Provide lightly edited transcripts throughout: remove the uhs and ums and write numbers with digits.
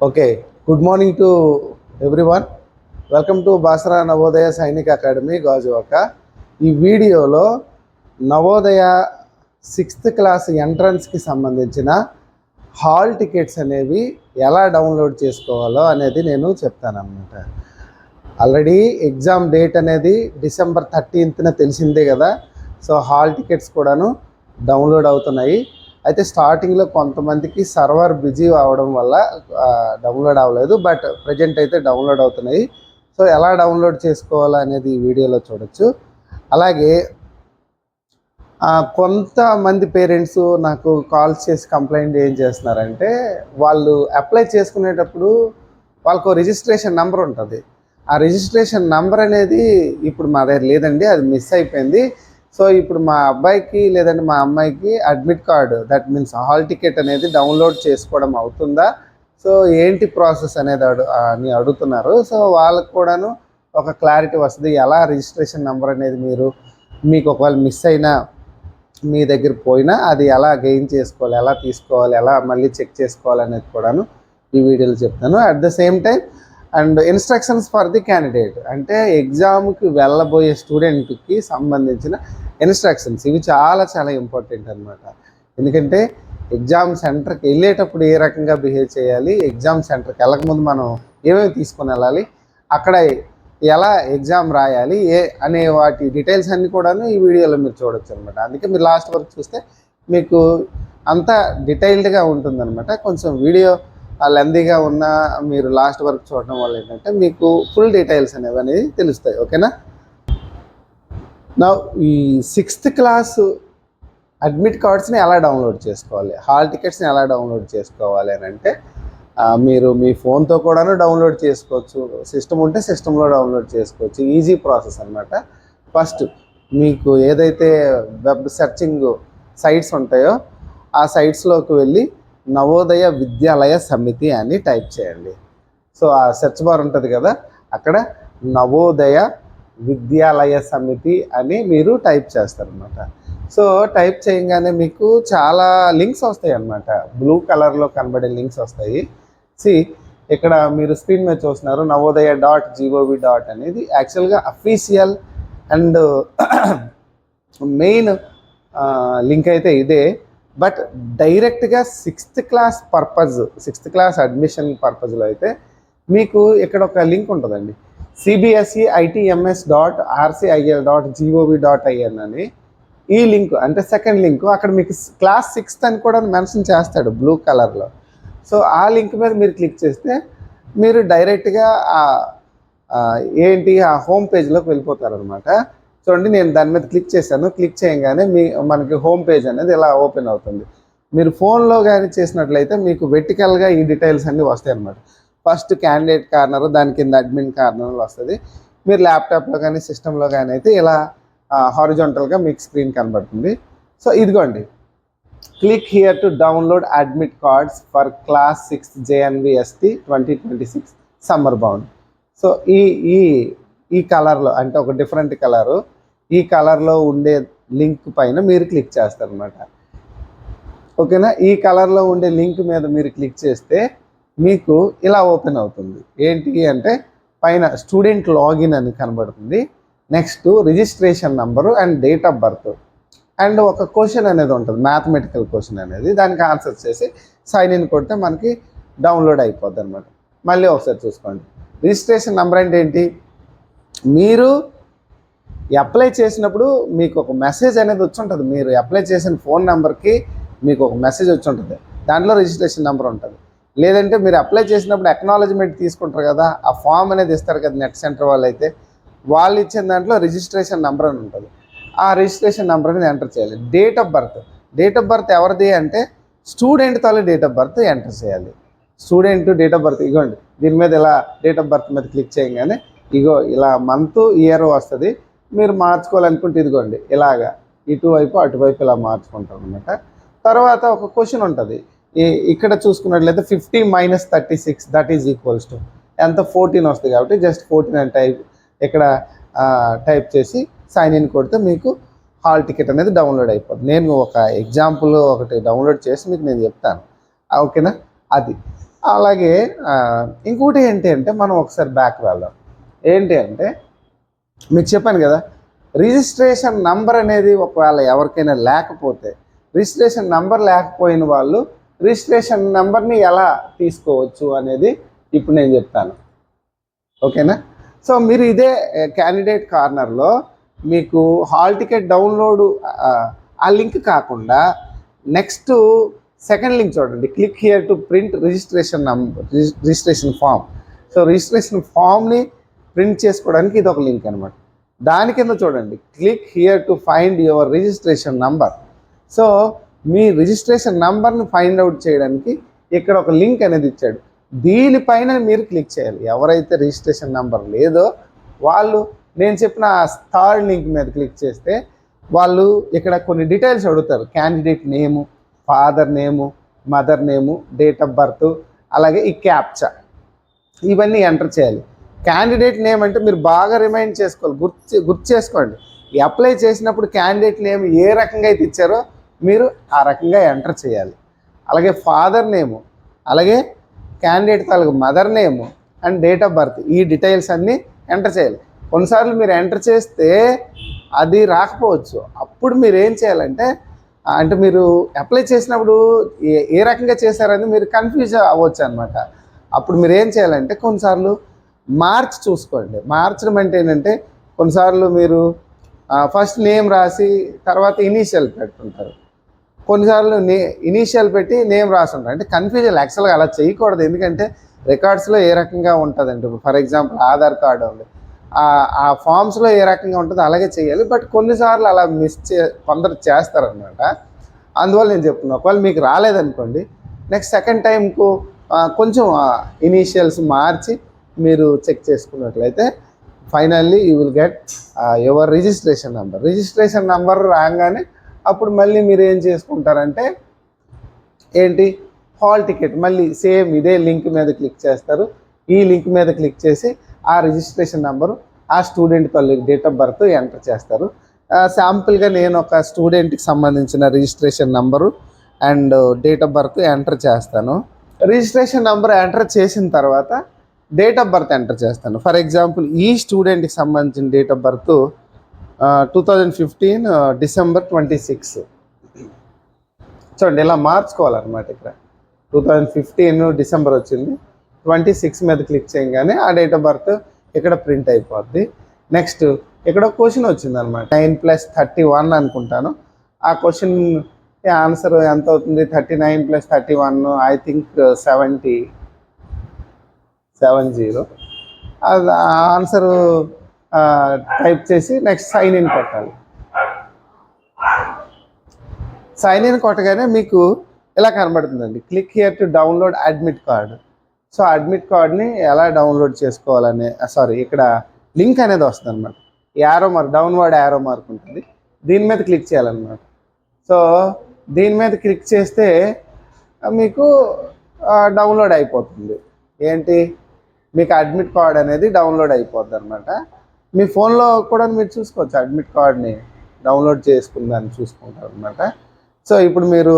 Okay, good morning to everyone. Welcome to Basra Navodaya Sainik Academy, Gajuwaka. ఈ వీడియోలో Navodaya 6th class ఎంట్రన్స్కి సంబంధించిన hall tickets అనేవి ఎలా download చేసుకోవాలో అనేది నేను చెప్తానన్నమాట. ఆల్రెడీ ఎగ్జామ్ డేట్ అనేది December 13th తెలిసిందే కదా. సో హాల్ టికెట్స్ కూడాను డౌన్లోడ్ అవుతున్నాయి. అయితే స్టార్టింగ్లో కొంతమందికి సర్వర్ బిజీ అవడం వల్ల డౌన్లోడ్ అవ్వలేదు, బట్ ప్రజెంట్ అయితే డౌన్లోడ్ అవుతున్నాయి. సో ఎలా డౌన్లోడ్ చేసుకోవాలనేది ఈ వీడియోలో చూడొచ్చు. అలాగే కొంతమంది పేరెంట్స్ నాకు కాల్స్ చేసి కంప్లైంట్ ఏం చేస్తున్నారంటే, వాళ్ళు అప్లై చేసుకునేటప్పుడు వాళ్ళకు రిజిస్ట్రేషన్ నెంబర్ ఉంటుంది. ఆ రిజిస్ట్రేషన్ నెంబర్ అనేది ఇప్పుడు మా దగ్గర లేదండి, అది మిస్ అయిపోయింది. సో ఇప్పుడు మా అబ్బాయికి లేదంటే మా అమ్మాయికి admit card, that means hall ticket అనేది డౌన్లోడ్ చేసుకోవడం అవుతుందా, సో ఏంటి ప్రాసెస్ అనేది అని అడుగుతున్నారు. సో వాళ్ళకు కూడాను ఒక క్లారిటీ వస్తుంది. ఎలా రిజిస్ట్రేషన్ నెంబర్ అనేది మీకు ఒకవేళ మిస్ అయినా, మీ దగ్గర పోయినా అది ఎలా గెయిన్ చేసుకోవాలి, ఎలా తీసుకోవాలి, ఎలా మళ్ళీ చెక్ చేసుకోవాలి అనేది కూడాను ఈ వీడియోలో చెప్తాను. At the same time and instructions for the candidate, అంటే ఎగ్జామ్కి వెళ్ళబోయే స్టూడెంట్కి సంబంధించిన ఇన్స్ట్రక్షన్స్, ఇవి చాలా చాలా ఇంపార్టెంట్ అనమాట. ఎందుకంటే ఎగ్జామ్ సెంటర్కి వెళ్ళేటప్పుడు ఏ రకంగా బిహేవ్ చేయాలి, ఎగ్జామ్ సెంటర్కి వెళ్ళకముందు మనం ఏమేమి తీసుకొని వెళ్ళాలి, అక్కడ ఎలా ఎగ్జామ్ రాయాలి అనే వాటి డీటెయిల్స్ అన్నీ కూడాను ఈ వీడియోలో మీరు చూడొచ్చు అనమాట. అందుకే మీరు లాస్ట్ వరకు చూస్తే మీకు అంతా డీటెయిల్డ్గా ఉంటుందన్నమాట. కొంచెం వీడియో లెందీగా ఉన్న మీరు లాస్ట్ వరకు చూడడం వల్ల ఏంటంటే మీకు ఫుల్ డీటెయిల్స్ అనేవి తెలుస్తాయి. ఓకేనా? నా ఈ 6th క్లాస్ అడ్మిట్ కార్డ్స్ని ఎలా డౌన్లోడ్ చేసుకోవాలి, హాల్ టికెట్స్ని ఎలా డౌన్లోడ్ చేసుకోవాలి అని అంటే, మీరు మీ ఫోన్తో కూడాను డౌన్లోడ్ చేసుకోవచ్చు. సిస్టమ్ ఉంటే సిస్టంలో డౌన్లోడ్ చేసుకోవచ్చు. ఈజీ ప్రాసెస్ అనమాట. ఫస్ట్ మీకు ఏదైతే వెబ్ సెర్చింగ్ సైట్స్ ఉంటాయో ఆ సైట్స్లోకి వెళ్ళి నవోదయ విద్యాలయ సమితి అని టైప్ చేయండి. సో ఆ సెర్చ్ బార్ ఉంటుంది కదా, అక్కడ నవోదయ విద్యాలయ సమితి అని మీరు టైప్ చేస్తారనమాట. సో టైప్ చేయగానే మీకు చాలా లింక్స్ వస్తాయి అన్నమాట. బ్లూ కలర్లో కనబడే లింక్స్ వస్తాయి. ఇక్కడ మీరు స్క్రీన్ మీద చూస్తున్నారు, navoday.gov. అనేది యాక్చువల్గా అఫీషియల్ అండ్ మెయిన్ లింక్ అయితే ఇదే. బట్ డైరెక్ట్గా 6th class purpose, 6th class admission పర్పస్లో అయితే మీకు ఇక్కడ ఒక లింక్ ఉంటుందండి, cbse.itms.rcil.gov.in అని. ఈ లింక్ అంటే సెకండ్ లింక్, అక్కడ మీకు క్లాస్ 6th అని కూడా మెన్షన్ చేస్తాడు బ్లూ కలర్లో. సో ఆ లింక్ మీద మీరు క్లిక్ చేస్తే మీరు డైరెక్ట్గా ఆ హోమ్ పేజ్లోకి వెళ్ళిపోతారనమాట. చూడండి, నేను దాని మీద క్లిక్ చేశాను. క్లిక్ చేయగానే మనకి హోమ్ పేజ్ అనేది ఇలా ఓపెన్ అవుతుంది. మీరు ఫోన్లో కానీ చేసినట్లయితే మీకు వెర్టికల్గా ఈ డీటెయిల్స్ అన్నీ వస్తాయి అన్నమాట. ఫస్ట్ క్యాండిడేట్ కార్నర్, దాని కింద అడ్మిన్ కార్నర్ వస్తుంది. మీరు ల్యాప్టాప్లో కానీ సిస్టంలో కానీ అయితే ఇలా హారిజాంటల్గా మీకు స్క్రీన్ కనబడుతుంది. సో ఇదిగోండి, click here to download admit cards for class 6th JNVST 2026 summer bound. So ఈ కలర్లో, అంటే ఒక డిఫరెంట్ కలరు, ఈ కలర్లో ఉండే లింక్ పైన మీరు క్లిక్ చేస్తారనమాట. ఓకేనా? ఈ కలర్లో ఉండే లింక్ మీద మీరు క్లిక్ చేస్తే మీకు ఇలా ఓపెన్ అవుతుంది. ఏంటి అంటే పైన స్టూడెంట్ లాగిన్ అని కనబడుతుంది. Next registration number and date of birth and ఒక క్వశ్చన్ అనేది ఉంటుంది, మ్యాథమెటికల్ క్వశ్చన్ అనేది. దానికి ఆన్సర్ చేసి సైన్ ఇన్ కొడితే మనకి డౌన్లోడ్ అయిపోద్ది అనమాట. మళ్ళీ ఒకసారి చూసుకోండి. రిజిస్ట్రేషన్ నెంబర్ అంటే ఏంటి, మీరు అప్లై చేసినప్పుడు మీకు ఒక మెసేజ్ అనేది వచ్చి ఉంటుంది. మీరు అప్లై చేసిన ఫోన్ నెంబర్కి మీకు ఒక మెసేజ్ వచ్చి ఉంటుంది, దాంట్లో రిజిస్ట్రేషన్ నెంబర్ ఉంటుంది. లేదంటే మీరు అప్లై చేసినప్పుడు అక్నాలజ్మెంట్ తీసుకుంటారు కదా, ఆ ఫామ్ అనేది ఇస్తారు కదా నెట్ సెంటర్ వాళ్ళు, అయితే వాళ్ళు ఇచ్చిన దాంట్లో రిజిస్ట్రేషన్ నెంబర్ అని ఉంటుంది. ఆ రిజిస్ట్రేషన్ నెంబర్ అనేది ఎంటర్ చేయాలి. డేట్ ఆఫ్ బర్త్ ఎవరిది అంటే స్టూడెంట్ తాలూ డేట్ ఆఫ్ బర్త్ ఎంటర్ చేయాలి. స్టూడెంట్ డేట్ ఆఫ్ బర్త్ ఇగోండి, దీని మీద ఇలా డేట్ ఆఫ్ బర్త్ మీద క్లిక్ చేయగానే ఇలా మంత్ ఇయర్ వస్తుంది. మీరు మార్చుకోవాలనుకుంటే ఇదిగోండి ఇలాగా ఇటువైపు అటువైపు ఇలా మార్చుకుంటాం అనమాట. తర్వాత ఒక క్వశ్చన్ ఉంటుంది, ఇక్కడ చూసుకున్నట్లయితే 50 - 36 దట్ ఈజ్ ఈక్వల్స్ టు ఎంత, 14 వస్తుంది. కాబట్టి జస్ట్ 14 అని ఇక్కడ టైప్ చేసి సైన్ ఇన్ కొడితే మీకు హాల్ టికెట్ అనేది డౌన్లోడ్ అయిపోతుంది. నేను ఒక ఎగ్జాంపుల్ ఒకటి డౌన్లోడ్ చేసి మీకు నేను చెప్తాను. ఓకేనా? అది అలాగే ఇంకోటి ఏంటి అంటే మనం ఒకసారి బ్యాక్ వెళ్దాం. ఏంటి అంటే మీకు చెప్పాను కదా, రిజిస్ట్రేషన్ నంబర్ అనేది ఒకవేళ ఎవరికైనా లేకపోతే, రిజిస్ట్రేషన్ నంబర్ లేకపోయిన వాళ్ళు రిజిస్ట్రేషన్ నెంబర్ని ఎలా తీసుకోవచ్చు అనేది ఇప్పుడు నేను చెప్తాను. ఓకేనా? సో మీరు ఇదే క్యాండిడేట్ కార్నర్లో మీకు హాల్ టికెట్ డౌన్లోడ్ ఆ లింక్ కాకుండా నెక్స్ట్ సెకండ్ లింక్ చూడండి, click here to print registration number, registration form. So registration ఫామ్ని ప్రింట్ చేసుకోవడానికి ఇది ఒక లింక్ అనమాట. దాని కింద చూడండి, click here to find your registration number. So మీ రిజిస్ట్రేషన్ నంబర్ని ఫైండ్ అవుట్ చేయడానికి ఇక్కడ ఒక లింక్ అనేది ఇచ్చాడు. దీనిపైన మీరు క్లిక్ చేయాలి. ఎవరైతే రిజిస్ట్రేషన్ నెంబర్ లేదో వాళ్ళు నేను చెప్పిన థర్డ్ లింక్ మీద క్లిక్ చేస్తే వాళ్ళు ఇక్కడ కొన్ని డీటెయిల్స్ అడుగుతారు. Candidate name, father name, mother name, date of birth, అలాగే ఈ క్యాప్చా, ఇవన్నీ ఎంటర్ చేయాలి. క్యాండిడేట్ నేమ్ అంటే మీరు బాగా రిమైండ్ చేసుకోవాలి, గుర్తు చేసుకోండి. అప్లై చేసినప్పుడు క్యాండిడేట్ నేమ్ ఏ రకంగా అయితే ఇచ్చారో మీరు ఆ రకంగా ఎంటర్ చేయాలి. అలాగే ఫాదర్ నేము, అలాగే క్యాండిడేట్ తాలూకు mother name and date of birth, ఈ డీటెయిల్స్ అన్నీ ఎంటర్ చేయాలి. కొన్నిసార్లు మీరు ఎంటర్ చేస్తే అది రాకపోవచ్చు. అప్పుడు మీరు ఏం చేయాలంటే, అంటే మీరు అప్లై చేసినప్పుడు ఏ రకంగా చేశారని మీరు కన్ఫ్యూజ్ అవ్వచ్చు అనమాట. అప్పుడు మీరు ఏం చేయాలంటే కొన్నిసార్లు మార్చి చూసుకోండి. మార్చడం అంటే ఏంటంటే కొన్నిసార్లు మీరు ఫస్ట్ నేమ్ రాసి తర్వాత ఇనీషియల్ పెడుతుంటారు, కొన్నిసార్లు ఇనీషియల్ పెట్టి నేమ్ రాస్తుంటారు. అంటే కన్ఫ్యూజన్. యాక్చువల్గా అలా చేయకూడదు, ఎందుకంటే రికార్డ్స్లో ఏ రకంగా ఉంటుందంటే ఫర్ ఎగ్జాంపుల్ ఆధార్ కార్డు ఉంది, ఆ ఫామ్స్లో ఏ రకంగా ఉంటుందో అలాగే చేయాలి. బట్ కొన్నిసార్లు అలా కొందరు చేస్తారనమాట. అందువల్ల నేను చెప్తున్నాను, ఒకవేళ మీకు రాలేదనుకోండి, నెక్స్ట్ సెకండ్ టైంకు కొంచెం ఇనీషియల్స్ మార్చి మీరు చెక్ చేసుకున్నట్లయితే finally you will get your registration number. Registration number రాగానే అప్పుడు మళ్ళీ మీరు ఏం చేసుకుంటారంటే ఏంటి, హాల్ టికెట్ మళ్ళీ సేమ్ ఇదే లింక్ మీద క్లిక్ చేస్తారు. ఈ లింక్ మీద క్లిక్ చేసి ఆ రిజిస్ట్రేషన్ నెంబరు, ఆ స్టూడెంట్ తాలూకు డేట్ ఆఫ్ బర్త్ ఎంటర్ చేస్తారు. శాంపుల్గా నేను ఒక స్టూడెంట్కి సంబంధించిన registration number and date of birth enter చేస్తాను. రిజిస్ట్రేషన్ నెంబర్ ఎంటర్ చేసిన తర్వాత డేట్ ఆఫ్ బర్త్ ఎంటర్ చేస్తాను. ఫర్ ఎగ్జాంపుల్ ఈ స్టూడెంట్కి సంబంధించిన డేట్ ఆఫ్ బర్త్ 2015 December 26. చూడండి ఇలా మార్చుకోవాలన్నమాట. ఇక్కడ 2015 December వచ్చింది, 26 మీద క్లిక్ చేయగానే ఆ డేట్ ఆఫ్ బర్త్ ఇక్కడ ప్రింట్ అయిపోద్ది. నెక్స్ట్ ఇక్కడ క్వశ్చన్ వచ్చిందనమాట, 9 + 31 అనుకుంటాను. ఆ క్వశ్చన్ ఆన్సర్ ఎంత అవుతుంది, 39 + 31 ఐ థింక్ 70. ఆన్సరు టైప్ చేసి నెక్స్ట్ సైన్ ఇన్ కొట్టాలి. సైన్ ఇన్ కొట్టగానే మీకు ఇలా కనబడుతుందండి, click here to download admit card. So admit కార్డ్ని ఎలా డౌన్లోడ్ చేసుకోవాలనే ఇక్కడ లింక్ అనేది వస్తుంది అనమాట. Arrow mark, downward arrow mark ఉంటుంది, దీని మీద క్లిక్ చేయాలన్నమాట. సో దీని మీద క్లిక్ చేస్తే మీకు డౌన్లోడ్ అయిపోతుంది. ఏంటి, మీకు అడ్మిట్ కార్డ్ అనేది డౌన్లోడ్ అయిపోద్ది అనమాట. మీ ఫోన్లో కూడా మీరు చూసుకోవచ్చు, అడ్మిట్ కార్డ్ని డౌన్లోడ్ చేసుకుందాన్ని చూసుకుంటారు అనమాట. సో ఇప్పుడు మీరు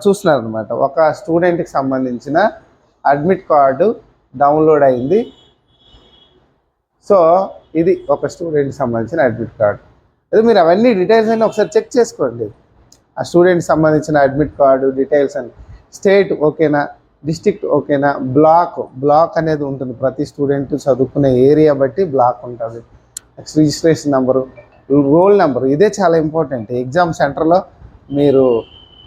చూస్తున్నారనమాట, ఒక స్టూడెంట్కి సంబంధించిన అడ్మిట్ కార్డు డౌన్లోడ్ అయింది. సో ఇది ఒక స్టూడెంట్కి సంబంధించిన అడ్మిట్ కార్డు. అది మీరు అవన్నీ డీటెయిల్స్ అన్నీ ఒకసారి చెక్ చేసుకోండి. ఆ స్టూడెంట్కి సంబంధించిన అడ్మిట్ కార్డు డీటెయిల్స్ అని, స్టేట్ ఓకేనా, డిస్ట్రిక్ట్ ఓకేనా, బ్లాక్ అనేది ఉంటుంది. ప్రతి స్టూడెంట్ చదువుకునే ఏరియా బట్టి బ్లాక్ ఉంటుంది. Next registration number, roll number, ఇదే చాలా ఇంపార్టెంట్. ఎగ్జామ్ సెంటర్లో మీరు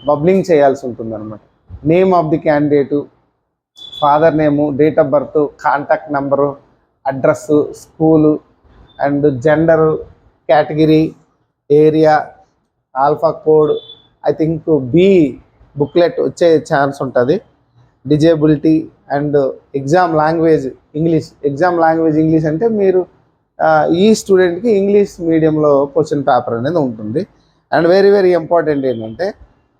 బబ్లింగ్ చేయాల్సి ఉంటుంది అనమాట. Name of the candidate, father name, date of birth, contact number, address, school and gender, category, area, alpha code, I think B booklet వచ్చే chance ఉంటుంది, disability and exam language English. Exam language English అంటే మీరు ఈ స్టూడెంట్కి English మీడియంలో question paper అనేది ఉంటుంది. And very very important ఏంటంటే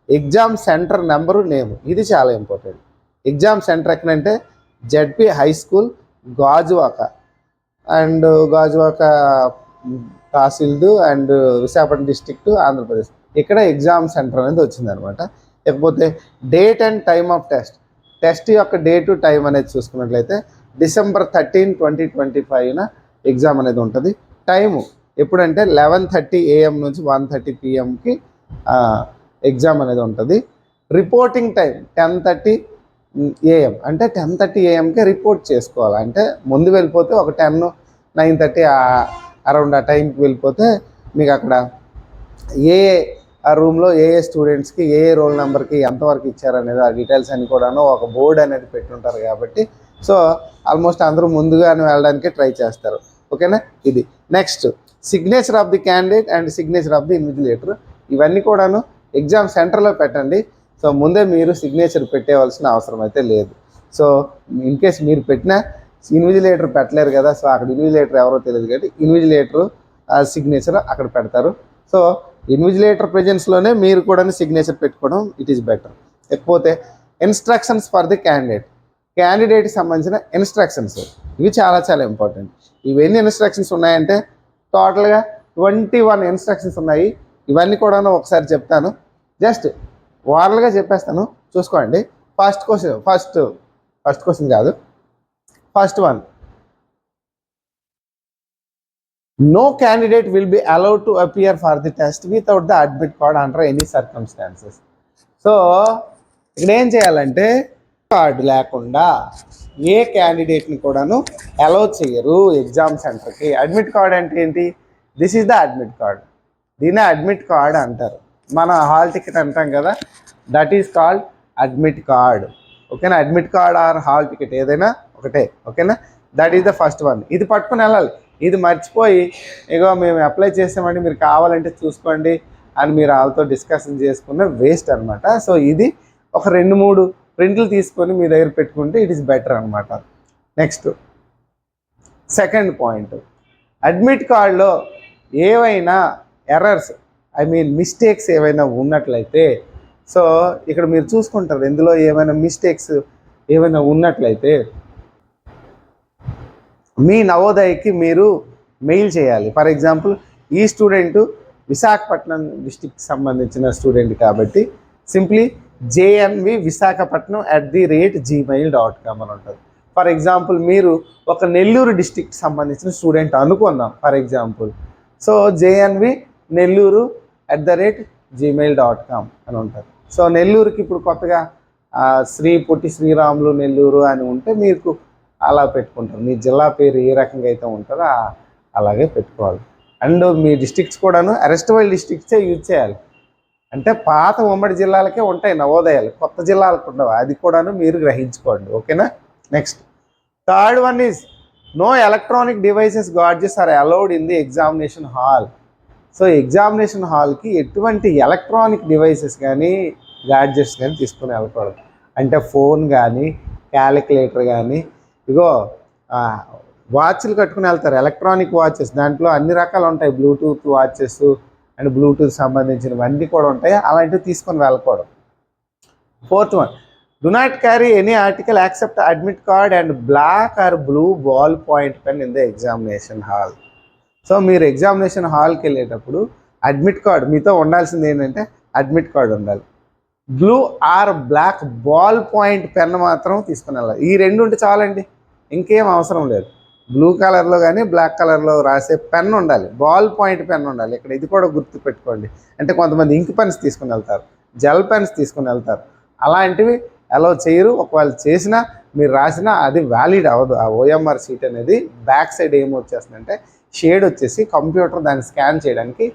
ఎగ్జామ్ సెంటర్ నెంబరు, నేము, ఇది చాలా ఇంపార్టెంట్. ఎగ్జామ్ సెంటర్ ఎక్కడంటే ZP high school Gajuwaka and Gajuwaka తహసీల్దు and Visakhapatnam district Andhra Pradesh. ఇక్కడ ఎగ్జామ్ సెంటర్ అనేది వచ్చిందనమాట. లేకపోతే date and time of test, test యొక్క డేటు టైం అనేది చూసుకున్నట్లయితే December 13, 2025 ఎగ్జామ్ అనేది ఉంటుంది. టైము ఎప్పుడంటే 11:30 AM నుంచి 1:30 PMకి ఎగ్జామ్ అనేది ఉంటుంది. రిపోర్టింగ్ టైం 10:30 AM, అంటే 10:30 AMకే రిపోర్ట్ చేసుకోవాలి. అంటే ముందు వెళ్ళిపోతే ఒక 10, 9:30 అరౌండ్ ఆ టైంకి వెళ్ళిపోతే మీకు అక్కడ ఆ రూమ్లో ఏ స్టూడెంట్స్కి ఏ రోల్ నెంబర్కి ఎంతవరకు ఇచ్చారనేది ఆ డీటెయిల్స్ అన్ని కూడాను ఒక బోర్డు అనేది పెట్టుంటారు కాబట్టి సో ఆల్మోస్ట్ అందరూ ముందుగానే వెళ్ళడానికి ట్రై చేస్తారు. ఓకేనా. ఇది next signature of the candidate and signature of the invigilator. ఇవన్నీ కూడాను ఎగ్జామ్ సెంటర్లో పెట్టండి. సో ముందే మీరు సిగ్నేచర్ పెట్టేవలసిన అవసరం అయితే లేదు. సో ఇన్ కేస్ మీరు పెట్టినా ఇన్విజిలేటర్ పెట్టలేరు కదా, సో అక్కడ ఇన్విజిలేటర్ ఎవరో తెలియదు కాబట్టి ఇన్విజిలేటర్ సిగ్నేచర్ అక్కడ పెడతారు. సో ఇన్విజిలేటర్ ప్రెజెన్స్లోనే మీరు కూడా సిగ్నేచర్ పెట్టుకోవడం ఇట్ ఈస్ బెటర్. లేకపోతే ఇన్స్ట్రక్షన్స్ ఫర్ ది క్యాండిడేట్కి సంబంధించిన ఇన్స్ట్రక్షన్స్ ఇవి చాలా చాలా ఇంపార్టెంట్. ఇవన్నీ ఇన్స్ట్రక్షన్స్ ఉన్నాయంటే టోటల్గా 21 ఇన్స్ట్రక్షన్స్ ఉన్నాయి. ఇవన్నీ కూడా ఒకసారి చెప్తాను, జస్ట్ ఓరల్గా చెప్పేస్తాను, చూసుకోండి. ఫస్ట్ క్వశ్చన్ కాదు, first one, no candidate will be allowed to appear for the test without the admit card under any circumstances. So ఇక్కడ ఏం చేయాలంటే కార్డు లేకుండా ఏ క్యాండిడేట్ని కూడాను అలౌ చేయరు ఎగ్జామ్ సెంటర్కి. అడ్మిట్ కార్డ్ అంటే ఏంటి? This is the admit card. దీన్నే అడ్మిట్ కార్డ్ అంటారు. మన హాల్ టికెట్ అంటాం కదా, that is called admit card. ఓకేనా. Admit card or hall ticket ఏదైనా ఒకటే. ఓకేనా. That is the first one. ఇది పట్టుకుని వెళ్ళాలి. ఇది మర్చిపోయి ఇగో మేము అప్లై చేసామండి మీరు కావాలంటే చూసుకోండి అని మీరు వాళ్ళతో డిస్కషన్ చేసుకున్న వేస్ట్ అనమాట. సో ఇది ఒక 2-3 ప్రింట్లు తీసుకొని మీ దగ్గర పెట్టుకుంటే ఇట్ ఈస్ బెటర్ అనమాట. నెక్స్ట్ సెకండ్ పాయింట్, అడ్మిట్ కార్డులో ఏవైనా ఎర్రర్స్ మిస్టేక్స్ ఏవైనా ఉన్నట్లయితే, సో ఇక్కడ మీరు చూసుకుంటారు ఇందులో ఏమైనా మిస్టేక్స్ ఏమైనా ఉన్నట్లయితే మీ నవోదయకి మీరు మెయిల్ చేయాలి. ఫర్ ఎగ్జాంపుల్ ఈ స్టూడెంట్ విశాఖపట్నం డిస్టిక్కి సంబంధించిన స్టూడెంట్ కాబట్టి సింప్లీ jnvvisakhapatnam@gmail.com అని ఉంటుంది. ఫర్ ఎగ్జాంపుల్ మీరు ఒక నెల్లూరు డిస్టిక్కి సంబంధించిన స్టూడెంట్ అనుకుందాం ఫర్ ఎగ్జాంపుల్. సో jnvnelluru@gmail.com అని ఉంటుంది. సో నెల్లూరుకి ఇప్పుడు కొత్తగా పొట్టి శ్రీరాములు నెల్లూరు అని ఉంటే మీకు అలా పెట్టుకుంటారు. మీ జిల్లా పేరు ఏ రకంగా అయితే ఉంటుందో అలాగే పెట్టుకోవాలి. అండ్ మీ డిస్ట్రిక్ట్స్ కూడాను అరెస్ట్ వైల్ డిస్ట్రిక్ట్సే యూజ్ చేయాలి. అంటే పాత ఉమ్మడి జిల్లాలకే ఉంటాయి నవోదయాలు, కొత్త జిల్లాలకు ఉండవు. అది కూడాను మీరు గ్రహించుకోండి. ఓకేనా. Next third one is no electronic devices gadgets are allowed in the examination hall. So examination హాల్కి ఎటువంటి ఎలక్ట్రానిక్ డివైసెస్ కానీ గాడ్జెట్స్ కానీ తీసుకుని వెళ్ళకూడదు. అంటే ఫోన్ కానీ క్యాలిక్యులేటర్ కానీ, ఇగో వాచ్లు కట్టుకుని వెళ్తారు, ఎలక్ట్రానిక్ వాచెస్, దాంట్లో అన్ని రకాలు ఉంటాయి, బ్లూటూత్ వాచెస్ అండ్ బ్లూటూత్ సంబంధించినవన్నీ కూడా ఉంటాయి. అలాంటివి తీసుకొని వెళ్ళకూడదు. Fourth one, do not carry any article except admit card and black or blue ball point pen in the examination hall. So మీరు ఎగ్జామినేషన్ హాల్కి వెళ్ళేటప్పుడు అడ్మిట్ కార్డ్ మీతో ఉండాల్సింది ఏంటంటే అడ్మిట్ కార్డ్ ఉండాలి. Blue or black ball point pen మాత్రం తీసుకుని వెళ్ళాలి. ఈ రెండు ఉంటే చాలండి, ఇంకేం అవసరం లేదు. బ్లూ కలర్లో కానీ బ్లాక్ కలర్లో రాసే పెన్ ఉండాలి, బాల్ పాయింట్ పెన్ ఉండాలి. ఇక్కడ ఇది కూడా గుర్తు పెట్టుకోండి. అంటే కొంతమంది ఇంక్ పెన్స్ తీసుకుని వెళ్తారు, జెల్ పెన్స్ తీసుకుని వెళ్తారు, అలాంటివి అలౌ చేయరు. ఒకవేళ చేసినా మీరు రాసినా అది వ్యాలిడ్ అవ్వదు. ఆ ఓఎంఆర్ షీట్ అనేది బ్యాక్ సైడ్ ఏమొచ్చేస్తుందంటే షేడ్ వచ్చేసి కంప్యూటర్ దాన్ని స్కాన్ చేయడానికి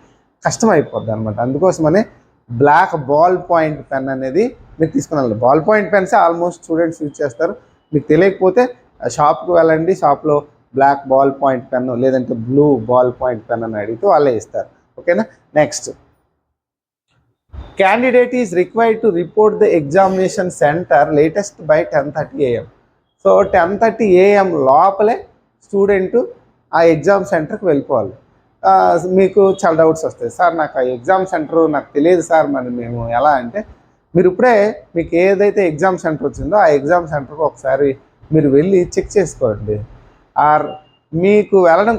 కష్టమైపోద్ది అనమాట. అందుకోసమనే బ్లాక్ బాల్ పాయింట్ పెన్ అనేది మీరు తీసుకుని వెళ్ళాలి. బాల్ పాయింట్ పెన్సే ఆల్మోస్ట్ స్టూడెంట్స్ యూజ్ చేస్తారు. మీకు తెలియకపోతే షాప్కి వెళ్ళండి, షాప్లో బ్లాక్ బాల్ పాయింట్ పెన్ లేదంటే బ్లూ బాల్ పాయింట్ పెన్ అని అడిగితే వాళ్ళే ఇస్తారు. ఓకేనా. Next, candidate is required to report the examination centre latest by 10:30 AM. So 10:30 AM లోపలే స్టూడెంట్ ఆ ఎగ్జామ్ సెంటర్కి వెళ్ళిపోవాలి. మీకు చాలా డౌట్స్ వస్తాయి, సార్ నాకు ఆ ఎగ్జామ్ సెంటర్ నాకు తెలియదు సార్, మరి మేము ఎలా అంటే మీరు ఇప్పుడే మీకు ఏదైతే ఎగ్జామ్ సెంటర్ వచ్చిందో ఆ ఎగ్జామ్ సెంటర్కి ఒకసారి మీరు వెళ్ళి చెక్ చేసుకోండి. ఆర్ మీకు వెళ్ళడం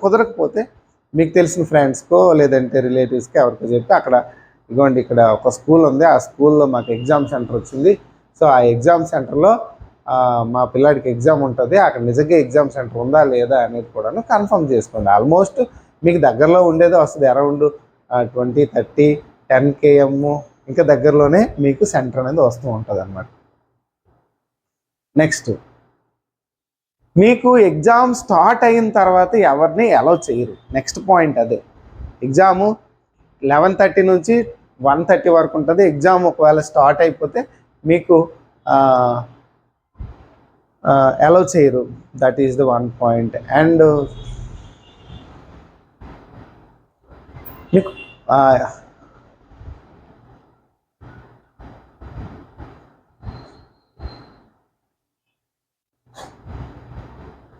కుదరకపోతే మీకు తెలిసిన ఫ్రెండ్స్కో లేదంటే రిలేటివ్స్కి ఎవరికో చెప్పి అక్కడ ఇదిగోండి ఇక్కడ ఒక స్కూల్ ఉంది, ఆ స్కూల్లో మాకు ఎగ్జామ్ సెంటర్ వచ్చింది, సో ఆ ఎగ్జామ్ సెంటర్లో మా పిల్లాడికి ఎగ్జామ్ ఉంటుంది, అక్కడ నిజంగా ఎగ్జామ్ సెంటర్ ఉందా లేదా అనేది కూడాను కన్ఫర్మ్ చేసుకోండి. ఆల్మోస్ట్ మీకు దగ్గరలో ఉండేదే వస్తుంది, అరౌండ్ 20-30 10 km ఇంకా దగ్గరలోనే మీకు సెంటర్ అనేది వస్తూ ఉంటుంది అన్నమాట. నెక్స్ట్, మీకు ఎగ్జామ్ స్టార్ట్ అయిన తర్వాత ఎవరిని అలౌ చేయరు. నెక్స్ట్ పాయింట్ అదే. ఎగ్జాము 11:30 నుంచి 1:30 వరకు ఉంటుంది. ఎగ్జామ్ ఒకవేళ స్టార్ట్ అయిపోతే మీకు అలౌ చేయరు. That is the one point. And మీకు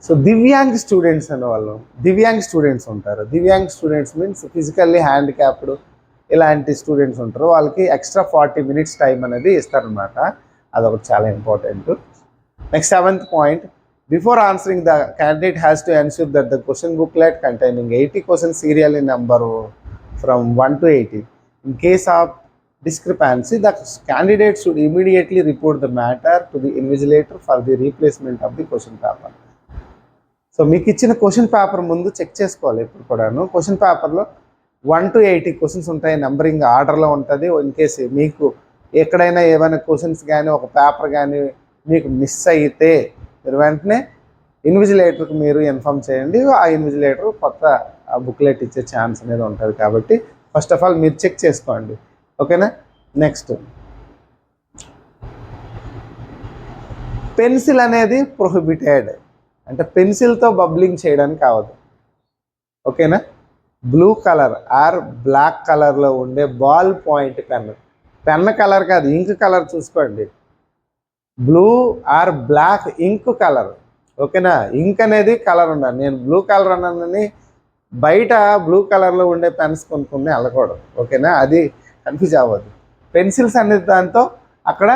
సో దివ్యాంగ్ స్టూడెంట్స్ అనే వాళ్ళు, దివ్యాంగ్ స్టూడెంట్స్ ఉంటారు. Divyang students means physically handicapped ఇలాంటి స్టూడెంట్స్ ఉంటారు. వాళ్ళకి ఎక్స్ట్రా 40 minutes టైం అనేది ఇస్తారనమాట. అదొకటి చాలా important. Next 7th point, before answering the candidate has to ensure that the question booklet containing 80 questions serial in number from 1 to 80. In case of discrepancy, the candidate should immediately report the matter to the invigilator for the replacement of the question paper. So మీకు ఇచ్చిన question paper ముందు check చేసుకోవాలి ఎప్పుడు కూడాను. Question పేపర్లో 1 to 80 questions ఉంటాయి, numbering ఆర్డర్లో ఉంటుంది. ఇన్ కేసు మీకు ఎక్కడైనా ఏమైనా క్వశ్చన్స్ కానీ ఒక పేపర్ కానీ మీకు మిస్ అయితే మీరు వెంటనే ఇన్విజిలేటర్కి మీరు ఇన్ఫామ్ చేయండి. ఆ ఇన్విజిలేటర్ కొత్త బుక్లెట్ ఇచ్చే ఛాన్స్ అనేది ఉంటుంది. కాబట్టి ఫస్ట్ ఆఫ్ ఆల్ మీరు చెక్ చేసుకోండి, ఓకేనా. నెక్స్ట్, పెన్సిల్ అనేది ప్రొహిబిటెడ్, అంటే పెన్సిల్తో బబ్లింగ్ చేయడానికి కావద్దు, ఓకేనా. బ్లూ కలర్ ఆర్ బ్లాక్ కలర్లో ఉండే బాల్ పాయింట్ పెన్ కలర్ కాదు, ఇంక్ కలర్ చూసుకోండి. Blue or black ink colour, ఓకేనా. ఇంక్ అనేది కలర్ ఉండాలి. నేను బ్లూ కలర్ అన్నానని బయట బ్లూ కలర్లో ఉండే పెన్స్ కొనుక్కుని వెళ్ళకూడదు, ఓకేనా. అది కన్ఫ్యూజ్ అవ్వదు. పెన్సిల్స్ అనేది దాంతో అక్కడ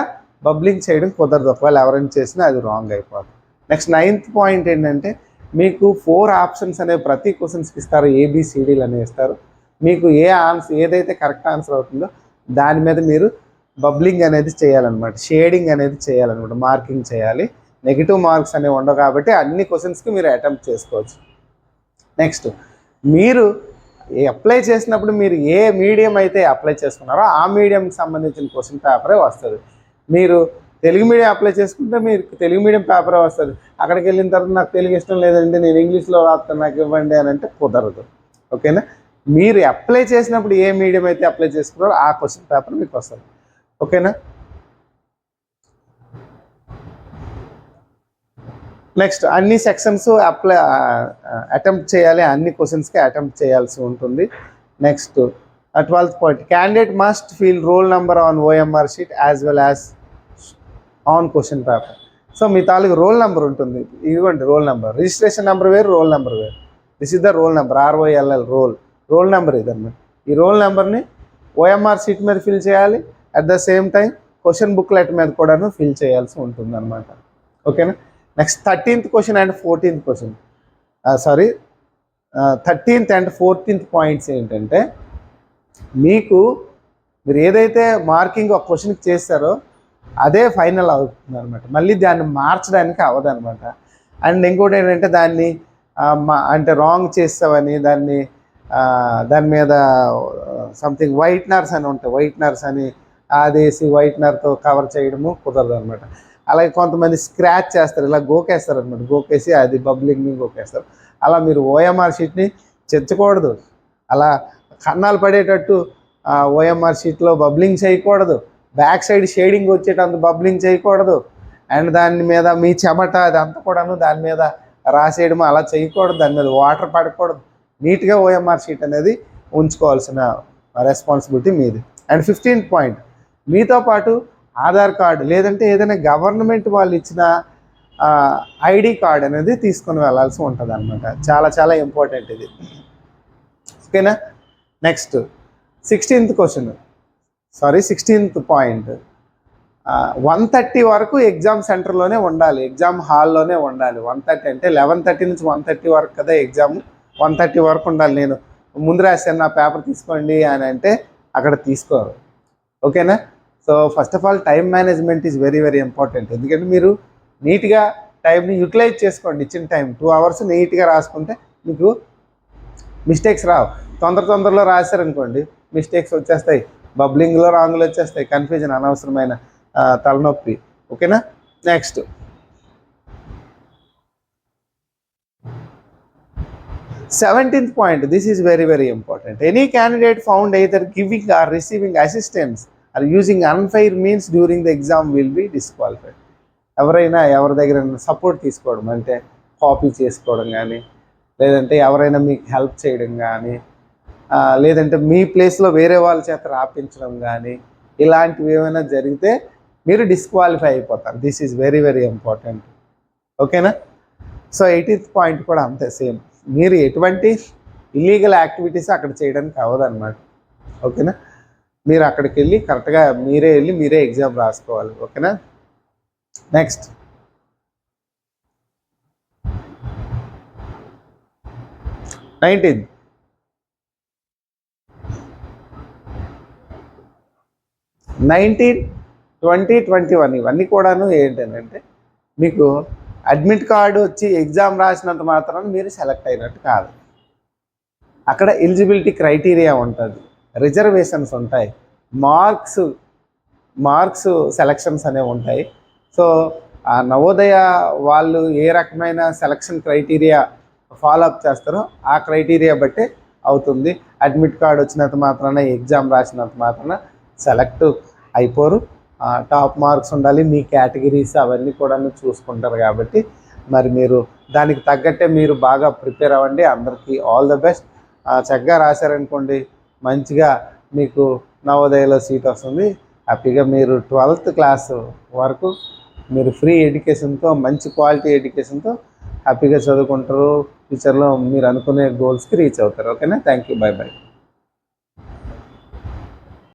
బబ్లింగ్ చేయడం కుదరదు. ఒకవేళ ఎవరైనా చేసినా అది రాంగ్ అయిపోతుంది. నెక్స్ట్ 9th పాయింట్ ఏంటంటే, మీకు 4 ఆప్షన్స్ అనేవి ప్రతి క్వశ్చన్స్కి ఇస్తారు. ABCDలు అనేవి ఇస్తారు. మీకు ఏదైతే కరెక్ట్ ఆన్సర్ అవుతుందో దాని మీద మీరు బబ్లింగ్ అనేది చేయాలన్నమాట, షేడింగ్ అనేది చేయాలన్నమాట, మార్కింగ్ చేయాలి. నెగిటివ్ మార్క్స్ అనేవి ఉండవు కాబట్టి అన్ని క్వశ్చన్స్కి మీరు అటెంప్ట్ చేసుకోవచ్చు. నెక్స్ట్, మీరు అప్లై చేసినప్పుడు మీరు ఏ మీడియం అయితే అప్లై చేసుకున్నారో ఆ మీడియంకి సంబంధించిన క్వశ్చన్ పేపరే వస్తుంది. మీరు తెలుగు మీడియం అప్లై చేసుకుంటే మీరు తెలుగు మీడియం పేపరే వస్తుంది. అక్కడికి వెళ్ళిన తర్వాత నాకు తెలుగు ఇష్టం లేదండి, నేను ఇంగ్లీష్లో రాస్తాను, నాకు ఇవ్వండి అని అంటే కుదరదు, ఓకేనా. మీరు అప్లై చేసినప్పుడు ఏ మీడియం అయితే అప్లై చేసుకున్నారో ఆ క్వశ్చన్ పేపర్ మీకు వస్తుంది, ఓకేనా. నెక్స్ట్, అన్ని సెక్షన్స్ అటెంప్ట్ చేయాలి, అన్ని క్వశ్చన్స్కి అటెంప్ట్ చేయాల్సి ఉంటుంది. Next 12th point, candidate must fill roll number on OMR sheet as well as on question paper. So మీ తాలూకు రోల్ నెంబర్ ఉంటుంది, ఇదిగోండి రోల్ నెంబర్. రిజిస్ట్రేషన్ నెంబర్ వేరు, రోల్ నెంబర్ వేరు. This is the roll number, ROLL roll number ఇదన్నమాట. ఈ roll నెంబర్ని OMR sheet మీద ఫిల్ చేయాలి. At the same time question booklet మీద కూడాను ఫిల్ చేయాల్సి ఉంటుంది అనమాట, ఓకేనా. Next 13th question and 14th question, 13th and 14th points ఏంటంటే, మీరు ఏదైతే మార్కింగ్ ఒక క్వశ్చన్కి చేస్తారో అదే ఫైనల్ అవుతుంది అనమాట. మళ్ళీ దాన్ని మార్చడానికి అవ్వదు అనమాట. అండ్ ఇంకోటి ఏంటంటే, దాన్ని అంటే రాంగ్ చేస్తావని దాని మీద సంథింగ్ వైట్నర్స్ అని ఉంటాయి, వైట్నర్స్ అని అదేసి వైట్నర్తో కవర్ చేయడము కుదరదు అనమాట. అలాగే కొంతమంది స్క్రాచ్ చేస్తారు, ఇలా గోకేస్తారు అనమాట, గోకేసి అది బబ్లింగ్ని గోకేస్తారు. అలా మీరు OMR షీట్ని చెచ్చకూడదు, అలా కన్నాలు పడేటట్టు OMR షీట్లో బబ్లింగ్ చేయకూడదు, బ్యాక్ సైడ్ షేడింగ్ వచ్చేటంత బబ్లింగ్ చేయకూడదు. అండ్ దాని మీద మీ చెమట అదంతా కూడాను దాని మీద రాసేయడం అలా చేయకూడదు, దాని మీద వాటర్ పడకూడదు. నీట్గా OMR షీట్ అనేది ఉంచుకోవాల్సిన రెస్పాన్సిబిలిటీ మీది. అండ్ 15th పాయింట్, మీతో పాటు ఆధార్ కార్డు లేదంటే ఏదైనా గవర్నమెంట్ వాళ్ళు ఇచ్చిన ID కార్డ్ అనేది తీసుకొని వెళ్ళాల్సి ఉంటుంది అనమాట. చాలా చాలా ఇంపార్టెంట్ ఇది, ఓకేనా. నెక్స్ట్ 16th పాయింట్, 1:30 వరకు ఎగ్జామ్ సెంటర్లోనే ఉండాలి, ఎగ్జామ్ హాల్లోనే ఉండాలి. 1:30 అంటే 11:30 నుంచి 1:30 వరకు కదా ఎగ్జామ్, 1:30 వరకు ఉండాలి. నేను ముందు రాశాను నా పేపర్ తీసుకోండి అని అంటే అక్కడ తీసుకోరు, ఓకేనా. So first of all time management is very very important. ఎందుకంటే మీరు నీట్గా టైంని యూటిలైజ్ చేసుకోండి. ఇచ్చిన టైం 2 hours నీట్గా రాసుకుంటే మీకు మిస్టేక్స్ రావు. తొందరలో రాశారనుకోండి మిస్టేక్స్ వచ్చేస్తాయి, బబ్లింగ్లో రాంగులు వచ్చేస్తాయి, కన్ఫ్యూజన్, అనవసరమైన తలనొప్పి. ఓకేనా? Next 17th point. This is very very important. Any candidate found either giving or receiving assistance or using unfair means during the exam will be disqualified. ఎవరైనా ఎవరి దగ్గర సపోర్ట్ తీసుకోవడం అంటే కాపీ చేసుకోవడం కానీ, లేదంటే ఎవరైనా మీకు హెల్ప్ చేయడం కానీ, లేదంటే మీ ప్లేస్లో వేరే వాళ్ళ చేత రాపించడం కానీ, ఇలాంటివి ఏమైనా జరిగితే మీరు డిస్క్వాలిఫై అయిపోతారు. This is very very important. ఓకేనా? సో 18th పాయింట్ కూడా అంతే సేమ్. మీరు ఎటువంటి ఇల్లీగల్ యాక్టివిటీస్ అక్కడ చేయడానికి అవ్వదన్నమాట. ఓకేనా? మీరు అక్కడికి వెళ్ళి కరెక్ట్గా మీరే ఎగ్జామ్ రాసుకోవాలి. ఓకేనా? నెక్స్ట్ 19. 19, 20, 21 ఇవన్నీ కూడాను ఏంటంటే మీకు అడ్మిట్ కార్డు వచ్చి ఎగ్జామ్ రాసినంత మాత్రం మీరు సెలెక్ట్ అయినట్టు కాదు. అక్కడ ఎలిజిబిలిటీ క్రైటీరియా ఉంటుంది, రిజర్వేషన్స్ ఉంటాయి, మార్క్స్ సెలక్షన్స్ అనేవి ఉంటాయి. సో ఆ నవోదయ వాళ్ళు ఏ రకమైన సెలక్షన్ క్రైటీరియా ఫాలో అప్ చేస్తారో ఆ క్రైటీరియా బట్టే అవుతుంది. అడ్మిట్ కార్డు వచ్చినంత మాత్రాన, ఎగ్జామ్ రాసినంత మాత్రాన సెలెక్ట్ అయిపోరు. టాప్ మార్క్స్ ఉండాలి, మీ కేటగిరీస్ అవన్నీ కూడా చూసుకుంటారు. కాబట్టి మరి మీరు దానికి తగ్గట్టే మీరు బాగా ప్రిపేర్ అవ్వండి. అందరికీ ఆల్ ద బెస్ట్. చక్కగా రాశారనుకోండి, మంచిగా మీకు నవోదయలో సీట్ వస్తుంది. హ్యాపీగా మీరు 12th క్లాస్ వరకు మీరు ఫ్రీ ఎడ్యుకేషన్తో, మంచి క్వాలిటీ ఎడ్యుకేషన్తో హ్యాపీగా చదువుకుంటారు. ఫ్యూచర్లో మీరు అనుకునే గోల్స్కి రీచ్ అవుతారు. ఓకేనా? Thank you. By by.